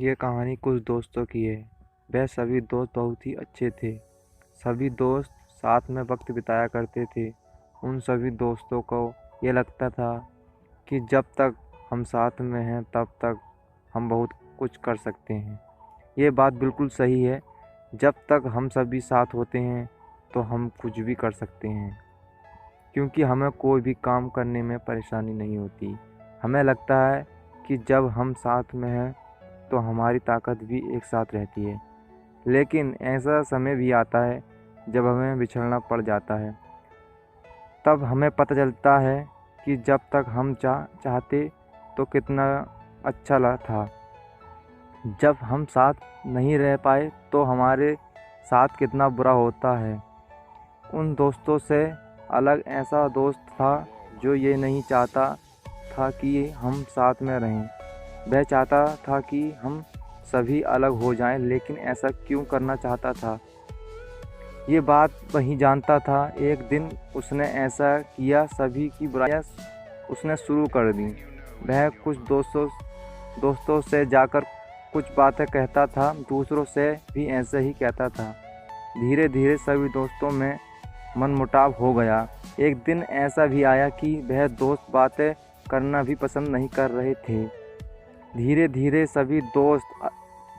ये कहानी कुछ दोस्तों की है। वह सभी दोस्त बहुत ही अच्छे थे। सभी दोस्त साथ में वक्त बिताया करते थे। उन सभी दोस्तों को ये लगता था कि जब तक हम साथ में हैं तब तक हम बहुत कुछ कर सकते हैं। ये बात बिल्कुल सही है। जब तक हम सभी साथ होते हैं तो हम कुछ भी कर सकते हैं, क्योंकि हमें कोई भी काम करने में परेशानी नहीं होती। हमें लगता है कि जब हम साथ में हैं तो हमारी ताकत भी एक साथ रहती है। लेकिन ऐसा समय भी आता है जब हमें बिछड़ना पड़ जाता है। तब हमें पता चलता है कि जब तक हम चाहते तो कितना अच्छा था। जब हम साथ नहीं रह पाए तो हमारे साथ कितना बुरा होता है। उन दोस्तों से अलग ऐसा दोस्त था जो ये नहीं चाहता था कि हम साथ में रहें। वह चाहता था कि हम सभी अलग हो जाएं, लेकिन ऐसा क्यों करना चाहता था, ये बात वही जानता था। एक दिन उसने ऐसा किया, सभी की बुराइयां उसने शुरू कर दी। वह कुछ दोस्तों से जाकर कुछ बातें कहता था, दूसरों से भी ऐसे ही कहता था। धीरे धीरे सभी दोस्तों में मनमुटाव हो गया। एक दिन ऐसा भी आया कि वह दोस्त बातें करना भी पसंद नहीं कर रहे थे। धीरे धीरे सभी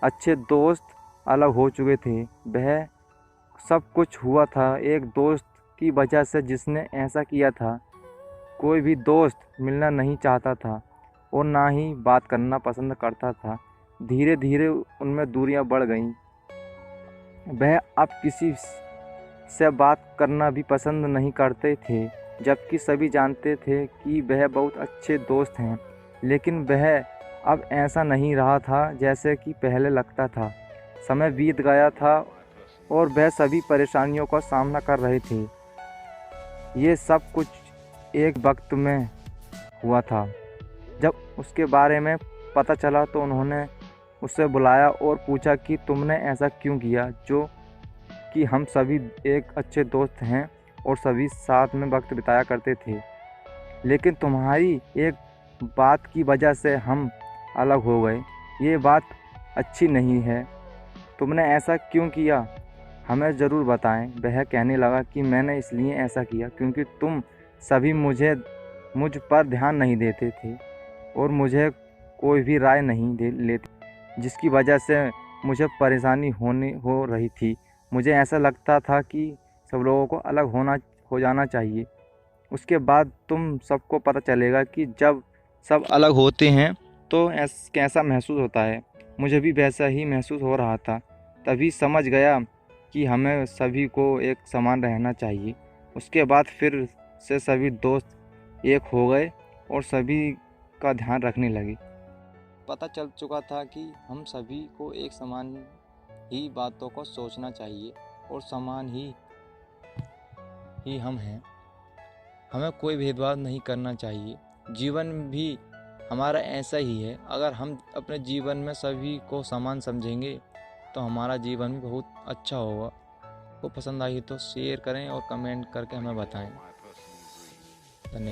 अच्छे दोस्त अलग हो चुके थे। वह सब कुछ हुआ था एक दोस्त की वजह से जिसने ऐसा किया था। कोई भी दोस्त मिलना नहीं चाहता था और ना ही बात करना पसंद करता था। धीरे धीरे उनमें दूरियां बढ़ गईं। वह अब किसी से बात करना भी पसंद नहीं करते थे, जबकि सभी जानते थे कि वह बहुत अच्छे दोस्त हैं। लेकिन वह अब ऐसा नहीं रहा था जैसे कि पहले लगता था। समय बीत गया था और वह सभी परेशानियों का सामना कर रहे थे। ये सब कुछ एक वक्त में हुआ था। जब उसके बारे में पता चला तो उन्होंने उसे बुलाया और पूछा कि तुमने ऐसा क्यों किया, जो कि हम सभी एक अच्छे दोस्त हैं और सभी साथ में वक्त बिताया करते थे, लेकिन तुम्हारी एक बात की वजह से हम अलग हो गए। ये बात अच्छी नहीं है। तुमने ऐसा क्यों किया, हमें ज़रूर बताएं। वह कहने लगा कि मैंने इसलिए ऐसा किया क्योंकि तुम सभी मुझ पर ध्यान नहीं देते थे और मुझे कोई भी राय नहीं लेते, जिसकी वजह से मुझे परेशानी हो रही थी। मुझे ऐसा लगता था कि सब लोगों को अलग हो जाना चाहिए। उसके बाद तुम सबको पता चलेगा कि जब सब अलग होते हैं तो कैसा महसूस होता है। मुझे भी वैसा ही महसूस हो रहा था। तभी समझ गया कि हमें सभी को एक समान रहना चाहिए। उसके बाद फिर से सभी दोस्त एक हो गए और सभी का ध्यान रखने लगे। पता चल चुका था कि हम सभी को एक समान ही बातों को सोचना चाहिए और समान ही हम हैं। हमें कोई भेदभाव नहीं करना चाहिए। जीवन भी हमारा ऐसा ही है। अगर हम अपने जीवन में सभी को समान समझेंगे तो हमारा जीवन भी बहुत अच्छा होगा। आपको पसंद आई तो शेयर करें और कमेंट करके हमें बताएं। धन्यवाद।